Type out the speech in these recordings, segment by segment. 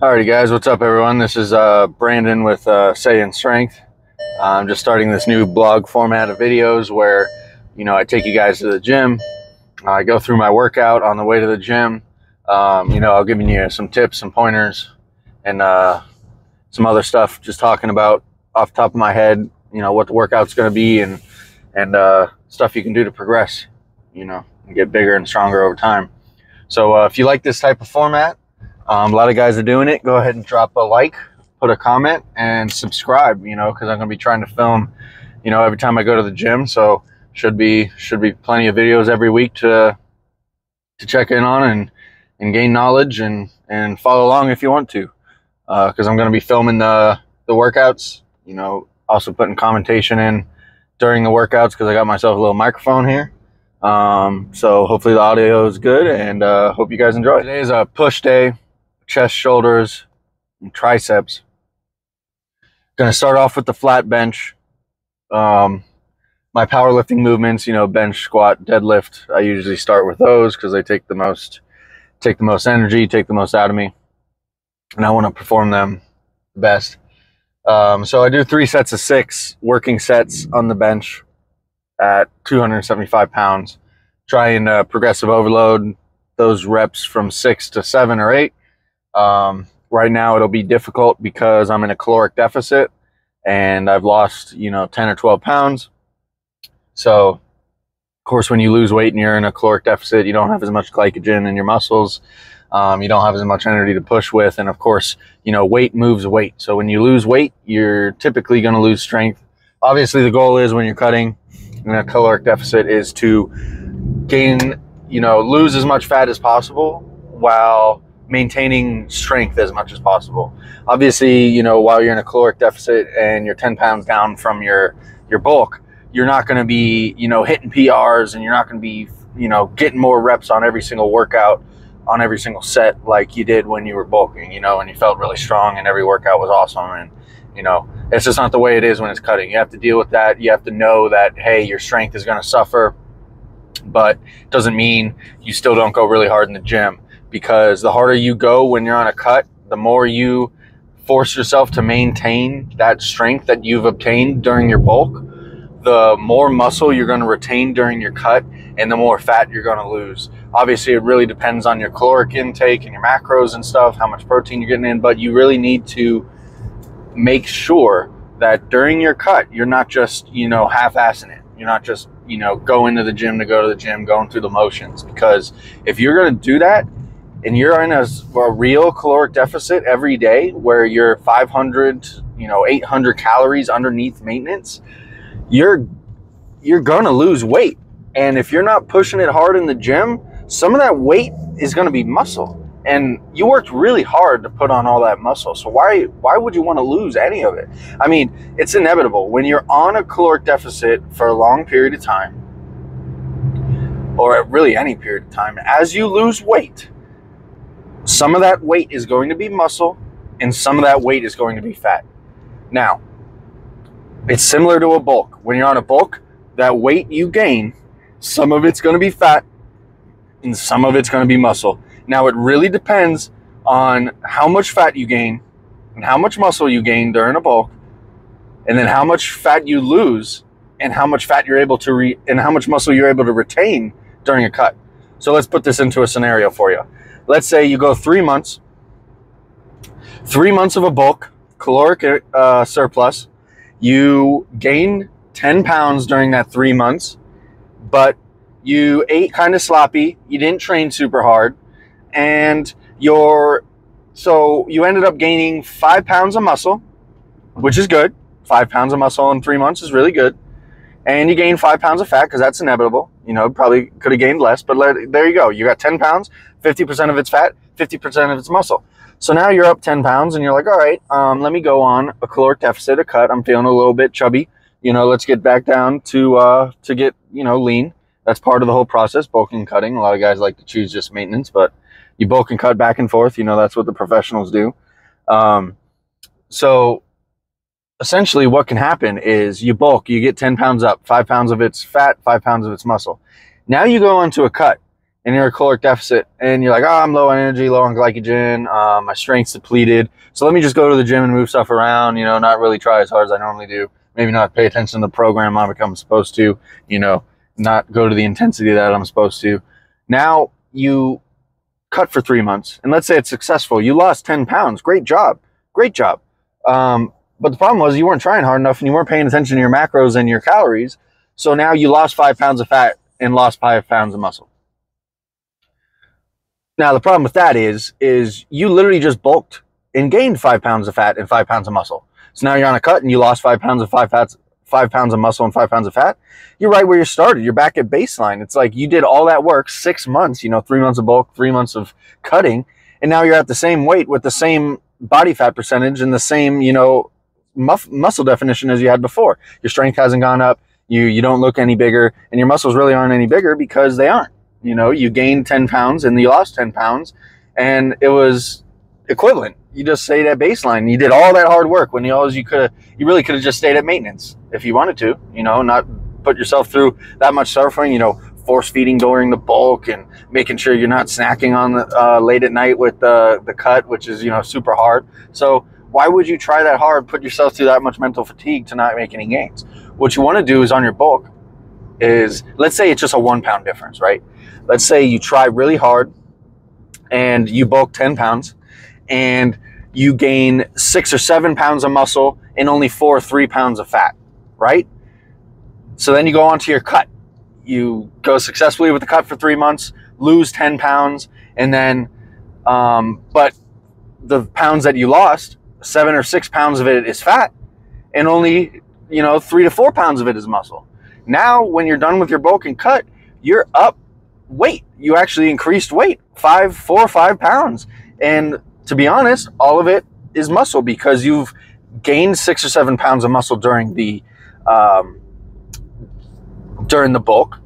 Alrighty guys, what's up everyone? This is Brandon with Say in Strength. I'm just starting this new blog format of videos where, I take you guys to the gym. I go through my workout on the way to the gym. I'll give you some tips, some pointers, and some other stuff, just talking about off the top of my head, what the workout's going to be and stuff you can do to progress, and get bigger and stronger over time. So if you like this type of format, a lot of guys are doing it. Go ahead and drop a like, put a comment, and subscribe, because I'm going to be trying to film, every time I go to the gym. So should be plenty of videos every week to check in on and gain knowledge and follow along if you want to, because I'm going to be filming the workouts, also putting commentation in during the workouts because I got myself a little microphone here. So hopefully the audio is good, and hope you guys enjoy. Today is a push day. Chest, shoulders, and triceps. Gonna start off with the flat bench. My powerlifting movements, bench, squat, deadlift, I usually start with those because they take the most energy, take the most out of me, and I want to perform them the best. So I do 3 sets of 6 working sets on the bench at 275 pounds. Try and progressive overload those reps from 6 to 7 or 8. Right now it'll be difficult because I'm in a caloric deficit and I've lost, 10 or 12 pounds. So of course, when you lose weight and you're in a caloric deficit, you don't have as much glycogen in your muscles. You don't have as much energy to push with. And of course, weight moves weight. So when you lose weight, you're typically going to lose strength. Obviously the goal is when you're cutting in a caloric deficit is to gain, lose as much fat as possible while maintaining strength as much as possible. Obviously, while you're in a caloric deficit and you're 10 pounds down from your bulk, you're not going to be, hitting PRs, and you're not going to be, getting more reps on every single workout, on every single set like you did when you were bulking, and you felt really strong and every workout was awesome. And, it's just not the way it is when it's cutting. You have to deal with that. You have to know that, hey, your strength is going to suffer, but it doesn't mean you still don't go really hard in the gym. Because the harder you go when you're on a cut, the more you force yourself to maintain that strength that you've obtained during your bulk, the more muscle you're going to retain during your cut and the more fat you're going to lose. Obviously, it really depends on your caloric intake and your macros and stuff, how much protein you're getting in, but you really need to make sure that during your cut, you're not just, half-assing it. You're not just, going to the gym to go to the gym, going through the motions. Because if you're going to do that, and you're in a real caloric deficit every day where you're 500, 800 calories underneath maintenance, you're going to lose weight. And if you're not pushing it hard in the gym, some of that weight is going to be muscle. And you worked really hard to put on all that muscle. So why would you want to lose any of it? I mean, it's inevitable. When you're on a caloric deficit for a long period of time, or really any period of time, as you lose weight, some of that weight is going to be muscle and some of that weight is going to be fat. Now, it's similar to a bulk. When you're on a bulk, that weight you gain, some of it's going to be fat and some of it's going to be muscle. Now, it really depends on how much fat you gain and how much muscle you gain during a bulk, and then how much fat you lose and how much fat you're able to and how much muscle you're able to retain during a cut. So let's put this into a scenario for you. Let's say you go 3 months, 3 months of a bulk, caloric surplus. You gain 10 pounds during that 3 months, but you ate kind of sloppy. You didn't train super hard. And so you ended up gaining 5 pounds of muscle, which is good. 5 pounds of muscle in 3 months is really good. And you gain 5 pounds of fat because that's inevitable. Probably could have gained less, but there you go. You got 10 pounds, 50% of it's fat, 50% of it's muscle. So now you're up 10 pounds and you're like, all right, let me go on a caloric deficit, a cut. I'm feeling a little bit chubby. Let's get back down to get, lean. That's part of the whole process, bulking and cutting. A lot of guys like to choose just maintenance, but you bulk and cut back and forth. That's what the professionals do. So essentially what can happen is you bulk, you get 10 pounds up, 5 pounds of it's fat, 5 pounds of it's muscle. Now you go into a cut and you're a caloric deficit, and you're like, oh, I'm low on energy, low on glycogen, my strength's depleted, so let me just go to the gym and move stuff around, you know, not really try as hard as I normally do, maybe not pay attention to the program like I'm supposed to, you know, not go to the intensity that I'm supposed to. Now you cut for 3 months, and let's say it's successful. You lost 10 pounds. Great job. Great job. But the problem was you weren't trying hard enough and you weren't paying attention to your macros and your calories. So now you lost 5 pounds of fat and lost 5 pounds of muscle. Now the problem with that is you literally just bulked and gained 5 pounds of fat and 5 pounds of muscle. So now you're on a cut and you lost 5 pounds of 5 pounds of muscle and 5 pounds of fat. You're right where you started. You're back at baseline. It's like you did all that work 6 months, you know, 3 months of bulk, 3 months of cutting, and now you're at the same weight with the same body fat percentage and the same, you know, muscle definition as you had before. Your strength hasn't gone up. You don't look any bigger, and your muscles really aren't any bigger because they aren't. You know, you gained 10 pounds and you lost 10 pounds, and it was equivalent. You just stayed at baseline. You did all that hard work when you really could have just stayed at maintenance if you wanted to, you know, not put yourself through that much suffering, you know, force feeding during the bulk and making sure you're not snacking on the late at night with the cut, which is, you know, super hard. So why would you try that hard, put yourself through that much mental fatigue to not make any gains? What you want to do is on your bulk is, let's say it's just a 1 pound difference, right? Let's say you try really hard and you bulk 10 pounds and you gain 6 or 7 pounds of muscle and only 4 or 3 pounds of fat, right? So then you go on to your cut. You go successfully with the cut for 3 months, lose 10 pounds, and then, but the pounds that you lost, 7 or 6 pounds of it is fat, and only, you know, 3 to 4 pounds of it is muscle. Now, when you're done with your bulk and cut, you're up weight. You actually increased weight, 4 or 5 pounds. And to be honest, all of it is muscle because you've gained 6 or 7 pounds of muscle during the bulk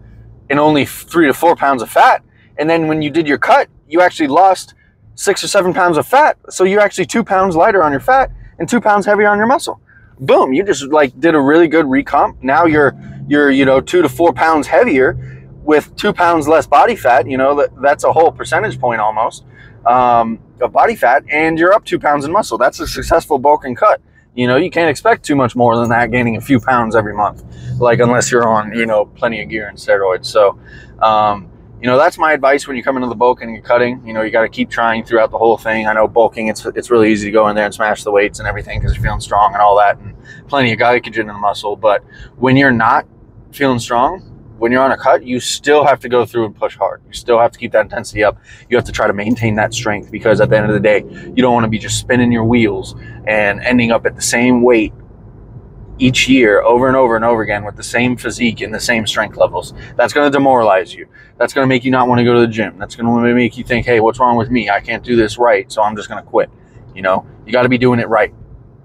and only 3 to 4 pounds of fat. And then when you did your cut, you actually lost 6 or 7 pounds of fat. So you're actually 2 pounds lighter on your fat and 2 pounds heavier on your muscle. Boom, you just like did a really good recomp. Now you're, you know, 2 to 4 pounds heavier with 2 pounds less body fat. You know, that's a whole percentage point almost of body fat, and you're up 2 pounds in muscle. That's a successful bulk and cut. You know, you can't expect too much more than that, gaining a few pounds every month, like unless you're on, you know, plenty of gear and steroids. So, you know, that's my advice when you come into the bulk and you're cutting. You know, you got to keep trying throughout the whole thing. I know bulking, it's really easy to go in there and smash the weights and everything because you're feeling strong and all that, and plenty of glycogen in the muscle. But when you're not feeling strong, when you're on a cut, you still have to go through and push hard. You still have to keep that intensity up. You have to try to maintain that strength, because at the end of the day, you don't want to be just spinning your wheels and ending up at the same weight each year over and over and over again with the same physique and the same strength levels. That's going to demoralize you. That's going to make you not want to go to the gym. That's going to make you think, hey, what's wrong with me? I can't do this right, so I'm just going to quit. You know, you got to be doing it right.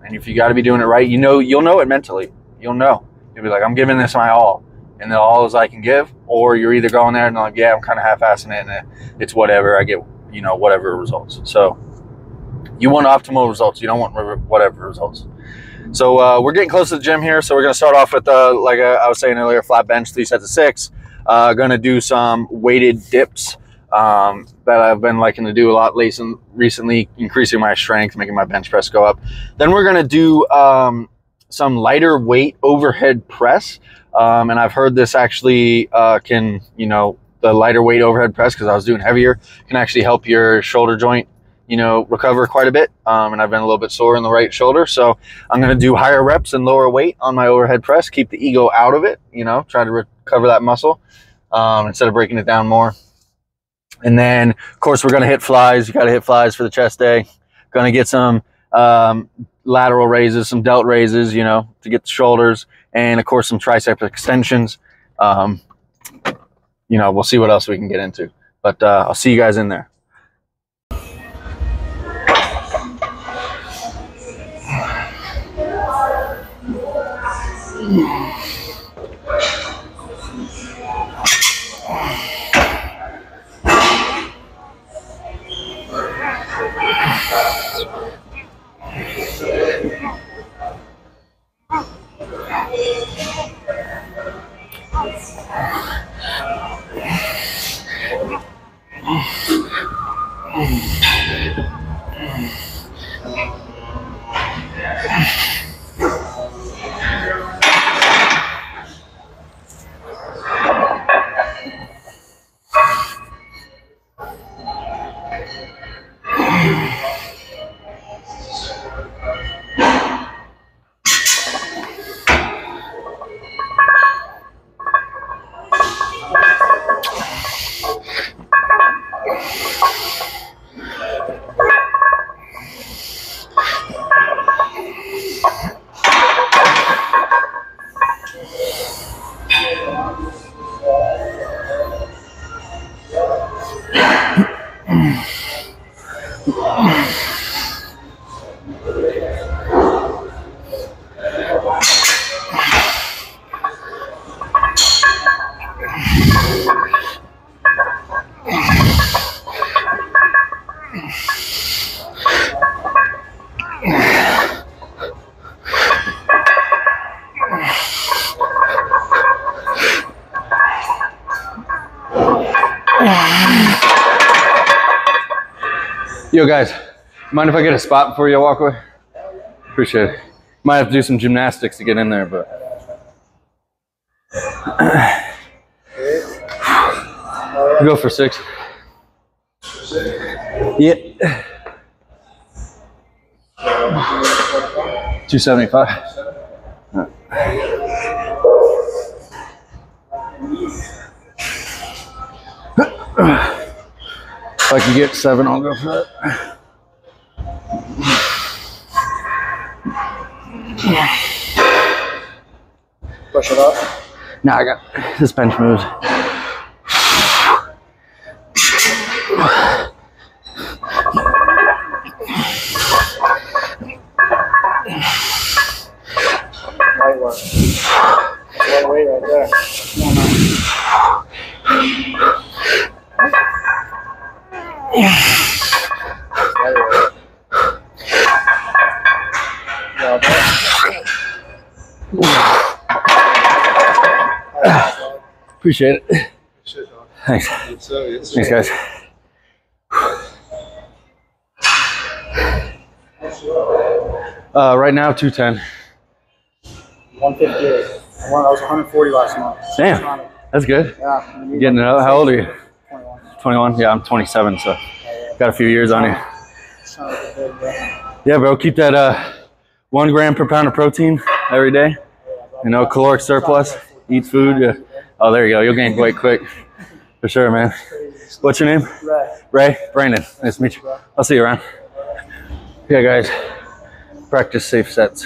And if you got to be doing it right, you know, you'll know it mentally. You'll know. You'll be like, I'm giving this my all, and the all is I can give. Or you're either going there and like, yeah, I'm kind of half-assing it, and it's whatever. I get, you know, whatever results. So you want optimal results. You don't want whatever results. So we're getting close to the gym here. So we're going to start off with, like I was saying earlier, flat bench, 3 sets of 6. Going to do some weighted dips that I've been liking to do a lot recently, increasing my strength, making my bench press go up. Then we're going to do some lighter weight overhead press. And I've heard this actually can, you know, the lighter weight overhead press, because I was doing heavier, can actually help your shoulder joint, you know, recover quite a bit. And I've been a little bit sore in the right shoulder. So I'm going to do higher reps and lower weight on my overhead press, keep the ego out of it, you know, try to recover that muscle instead of breaking it down more. And then, of course, we're going to hit flies. You got to hit flies for the chest day. Going to get some lateral raises, some delt raises, you know, to get the shoulders. And, of course, some tricep extensions. You know, we'll see what else we can get into. But I'll see you guys in there. Yo guys, mind if I get a spot before you walk away? Appreciate it. Might have to do some gymnastics to get in there, but. Go for 6. Yeah. 275. If I can get 7, I'll go for that. Push it up. Nah, I got this bench moves. Light work. Light weight right there. Appreciate it. Thanks. Thanks, guys. Right now, 210. 158. I was 140 last month. Damn, that's good. Yeah. You getting it up? How old are you? 21. 21? Yeah, I'm 27, so got a few years on you. Sounds like a big day. Yeah, bro, keep that 1 gram per pound of protein every day. You know, caloric surplus. Eat food. Yeah. Oh, there you go. You'll gain weight quick. For sure, man. What's your name? Ray. Ray? Brandon. Nice to meet you. I'll see you around. Yeah, guys. Practice safe sets.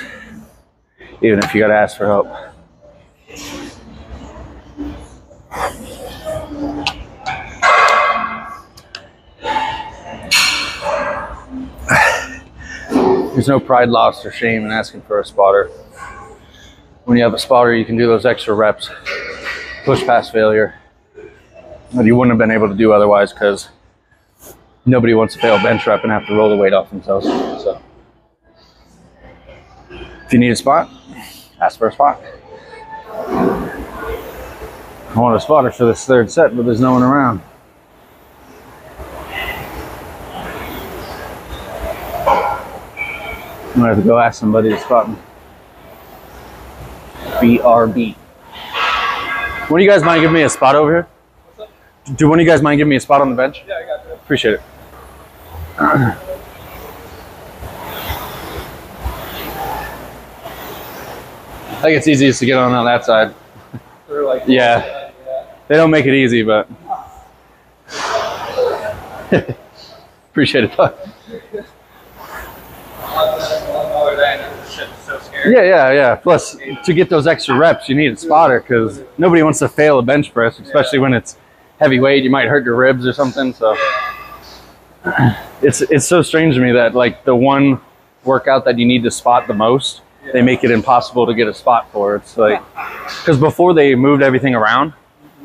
Even if you got to ask for help. There's no pride lost or shame in asking for a spotter. When you have a spotter, you can do those extra reps, push past failure that you wouldn't have been able to do otherwise, because nobody wants to fail a bench rep and have to roll the weight off themselves. So if you need a spot, ask for a spot. I want a spotter for this 3rd set, but there's no one around. I'm gonna have to go ask somebody to spot me. BRB. One of you guys mind giving me a spot over here? What's up? Do one of you guys mind giving me a spot on the bench? Yeah, I got you. Appreciate it. I think it's easiest to get on that side. Like, Yeah. They don't make it easy, but appreciate it. Yeah. Plus, to get those extra reps, you need a spotter, because nobody wants to fail a bench press, especially when it's heavy weight. You might hurt your ribs or something. So it's so strange to me that, like, the one workout that you need to spot the most, they make it impossible to get a spot for. It's like, because before they moved everything around,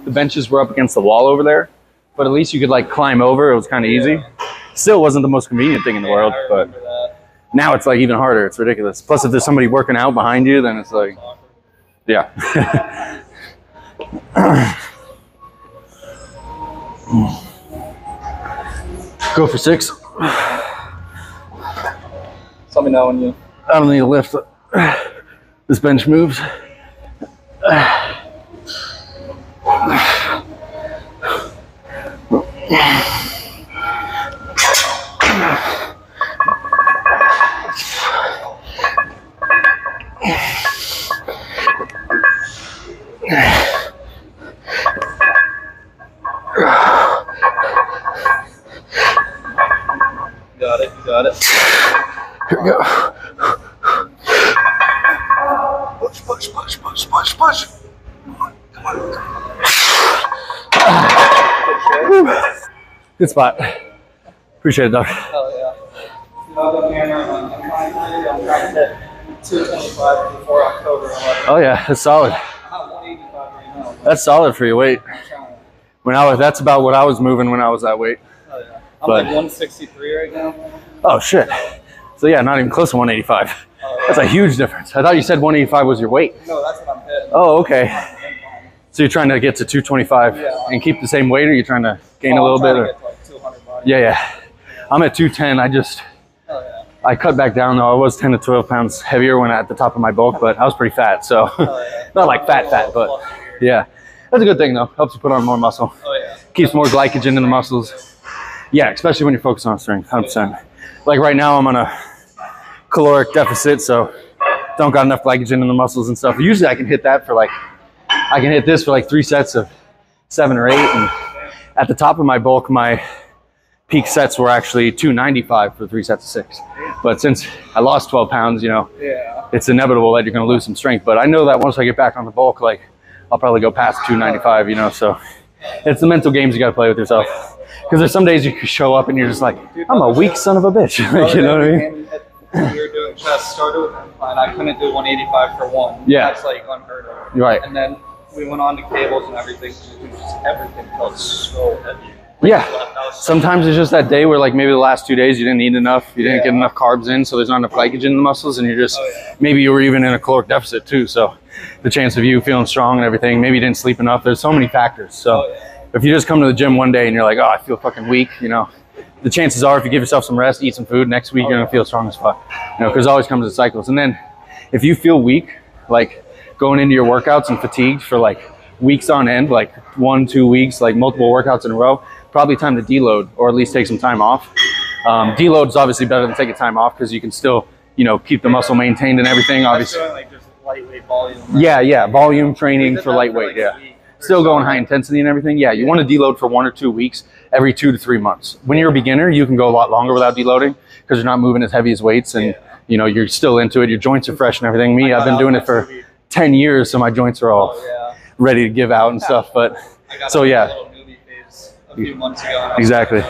the benches were up against the wall over there, but at least you could, like, climb over. It was kind of easy. Still wasn't the most convenient thing in the world, but now it's like even harder. It's ridiculous. Plus, if there's somebody working out behind you, then it's like, yeah. Go for 6. Let me know when you. I don't need to lift. This bench moves. got it. You got it. Here we go. Push, push, push, push, push, push. Come on. Good spot. Appreciate it, Doc. Oh, yeah. I'm trying to hit 225 before October 11th. Oh yeah, that's solid. I'm 185 right now. That's solid for your weight. That's about what I was moving when I was that weight. Oh, yeah. I'm like 163 right now. Oh shit. So yeah, not even close to 185. That's a huge difference. I thought you said 185 was your weight. No, that's what I'm hitting. Oh, okay. So you're trying to get to 225 and keep the same weight, or you're trying to gain a little bit? Or? To get to like 200 body. Yeah. I'm at 210. I cut back down though. I was 10 to 12 pounds heavier when at the top of my bulk, but I was pretty fat. So not like fat, but yeah. That's a good thing though. Helps you put on more muscle. Oh yeah. Keeps more glycogen in the muscles. Yeah, especially when you're focused on strength, 100%. Like right now I'm on a caloric deficit, so don't got enough glycogen in the muscles and stuff. Usually I can hit that for like, I can hit this for like 3 sets of 7 or 8. And at the top of my bulk, my peak sets were actually 295 for 3 sets of 6. But since I lost 12 pounds, you know, it's inevitable that you're going to lose some strength. But I know that once I get back on the bulk, like I'll probably go past 295, you know, so it's the mental games you got to play with yourself. Because there's some days you can show up and you're just like, I'm a weak son of a bitch. You know what I mean? We were doing chest, started with incline. I couldn't do 185 for 1. Yeah. That's like unheard of. Right. And then we went on to cables and everything. Everything felt so heavy. Yeah. Sometimes it's just that day where like maybe the last 2 days you didn't eat enough, you didn't get enough carbs in, so there's not enough glycogen in the muscles, and you're just, maybe you were even in a caloric deficit too, so the chance of you feeling strong and everything, maybe you didn't sleep enough, there's so many factors. So if you just come to the gym one day and you're like, oh, I feel fucking weak, you know, the chances are if you give yourself some rest, eat some food, next week you're gonna feel strong as fuck, you know, because it always comes in cycles. And then if you feel weak, like going into your workouts and fatigued for like weeks on end, like 1-2 weeks, like multiple workouts in a row, probably time to deload, or at least take some time off. Deload is obviously better than taking time off because you can still, you know, keep the muscle maintained and everything. Obviously, like just lightweight volume. Yeah, volume training for lightweight. Still going high intensity and everything. Yeah, you want to deload for 1 or 2 weeks every 2 to 3 months. When you're a beginner, you can go a lot longer without deloading because you're not moving as heavy as weights, and you know you're still into it. Your joints are fresh and everything. Me, I've been doing it for 10 years, so my joints are all ready to give out and stuff. But so yeah. A few months ago. Exactly.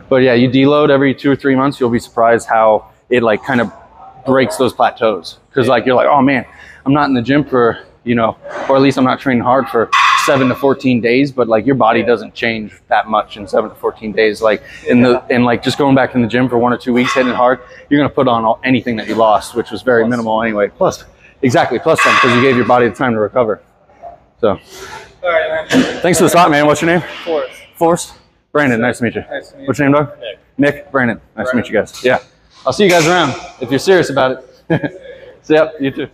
But yeah, you deload every 2 or 3 months, you'll be surprised how it like kind of breaks those plateaus. Because like you're like, oh man, I'm not in the gym for, you know, or at least I'm not training hard for 7 to 14 days, but like your body doesn't change that much in 7 to 14 days. Like in like just going back in the gym for 1 or 2 weeks, hitting it hard, you're gonna put on anything that you lost, which was very minimal anyway. Plus some, because you gave your body the time to recover. So. All right, man. Thanks for the stop, man. What's your name? Forrest. Brandon, nice to meet you. Nice to meet you. What's your name, dog? Nick. Brandon, nice to meet you guys. Yeah. I'll see you guys around if you're serious about it. So, yep, you too.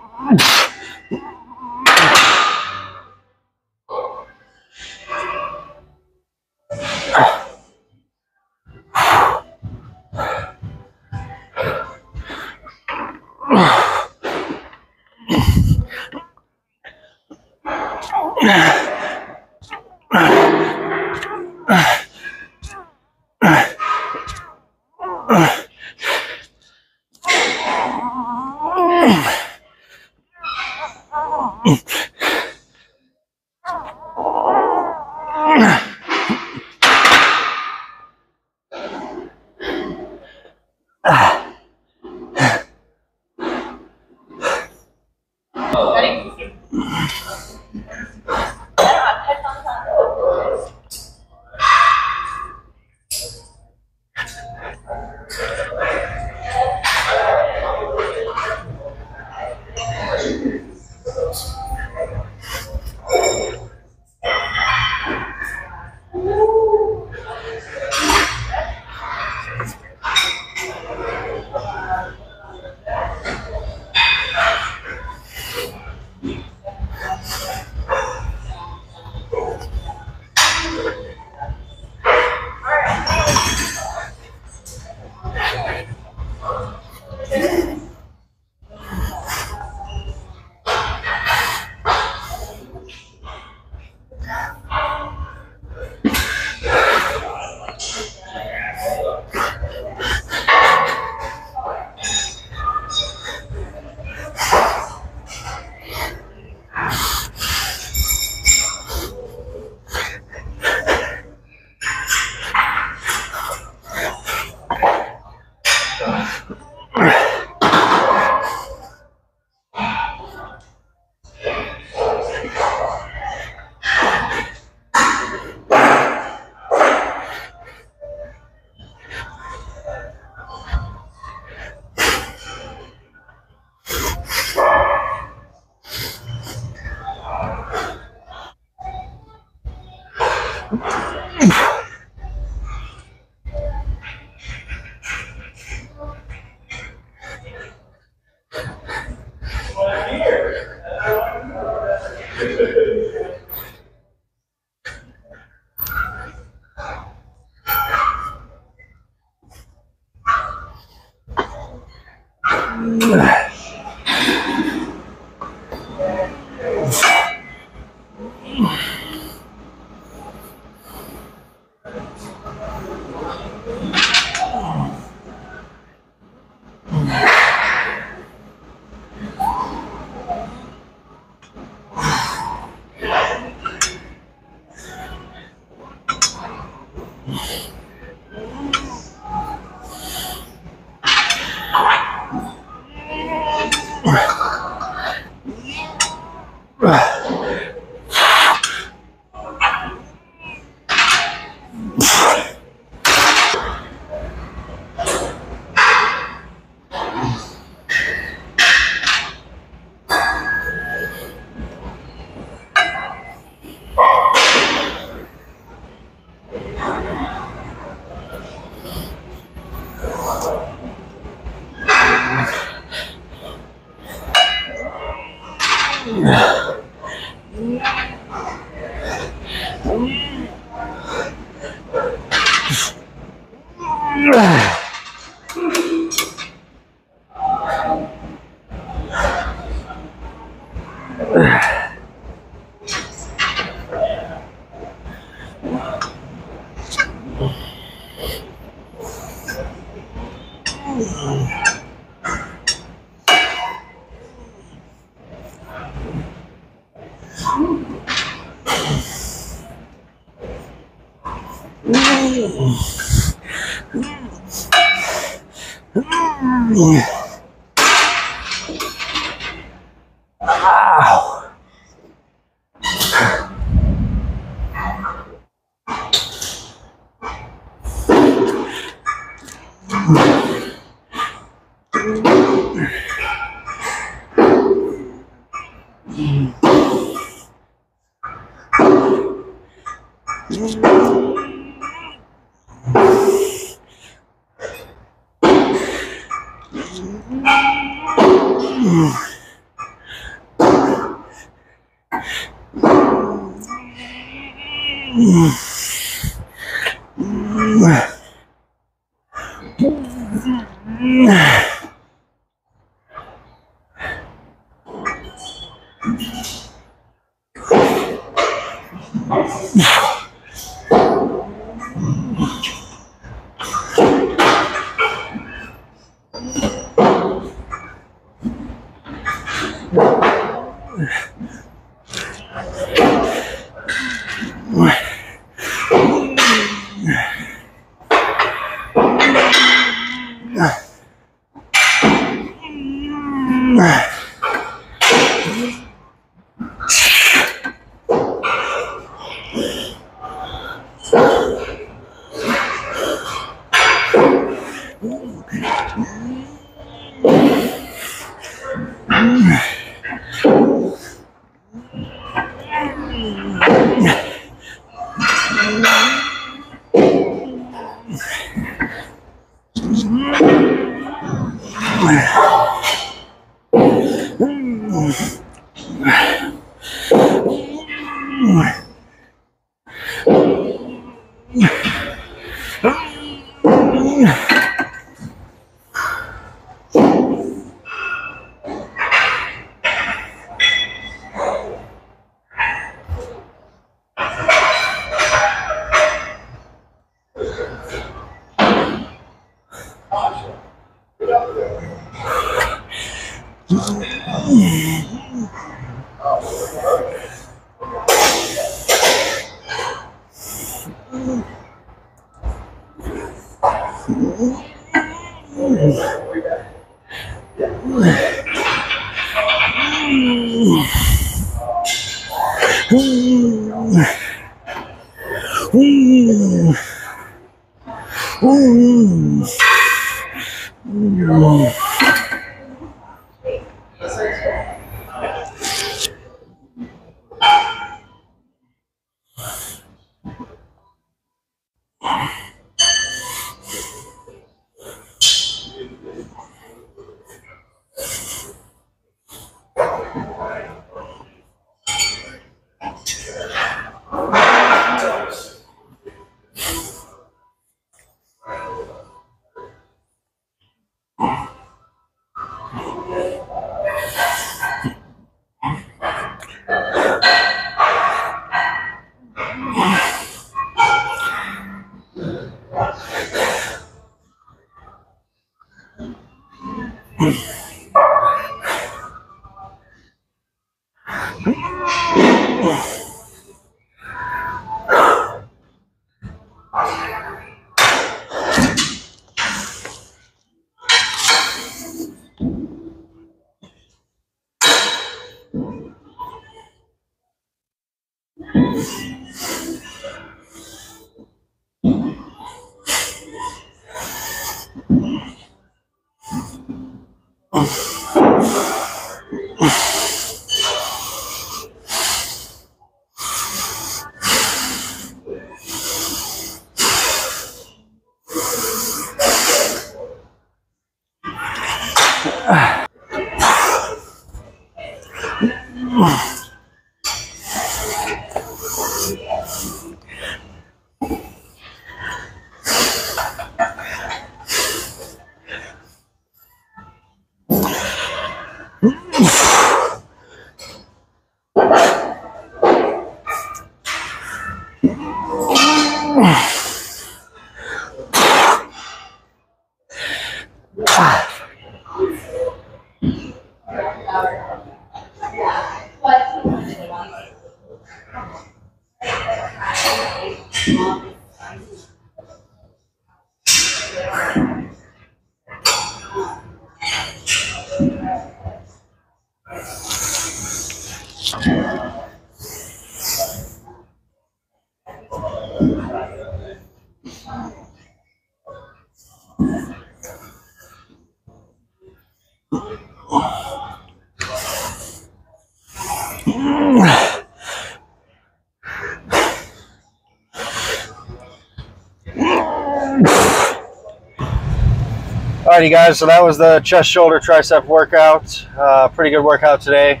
Alrighty guys, so that was the chest, shoulder, tricep workout. Pretty good workout today.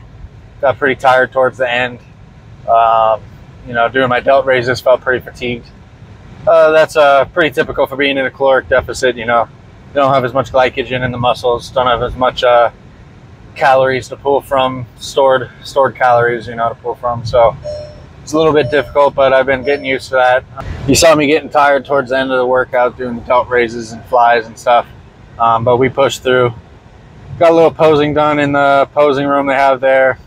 Got pretty tired towards the end. You know, doing my delt raises, felt pretty fatigued. That's pretty typical for being in a caloric deficit. You know, you don't have as much glycogen in the muscles, don't have as much calories to pull from, stored calories, you know, to pull from. So it's a little bit difficult, but I've been getting used to that. You saw me getting tired towards the end of the workout, doing the delt raises and flies and stuff. But we pushed through. Got a little posing done in the posing room they have there.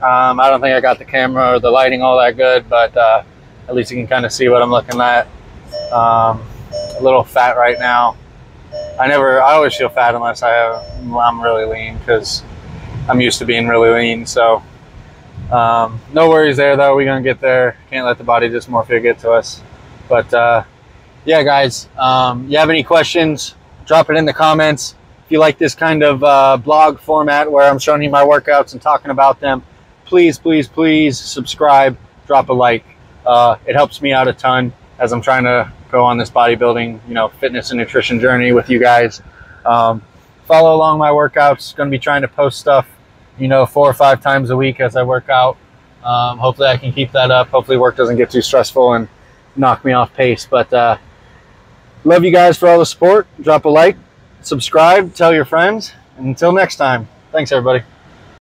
I don't think I got the camera or the lighting all that good, but at least you can kind of see what I'm looking at. A little fat right now. I always feel fat unless I'm really lean, because I'm used to being really lean. So no worries there though. We're gonna get there. Can't let the body dysmorphia get to us. But yeah guys, you have any questions, drop it in the comments. If you like this kind of blog format where I'm showing you my workouts and talking about them, please subscribe, drop a like. It helps me out a ton. as I'm trying to go on this bodybuilding, you know, fitness and nutrition journey with you guys. Follow along my workouts. Going to be trying to post stuff, you know, 4 or 5 times a week as I work out. Hopefully I can keep that up. Hopefully work doesn't get too stressful and knock me off pace. But love you guys for all the support. Drop a like, subscribe, tell your friends. And until next time, thanks everybody.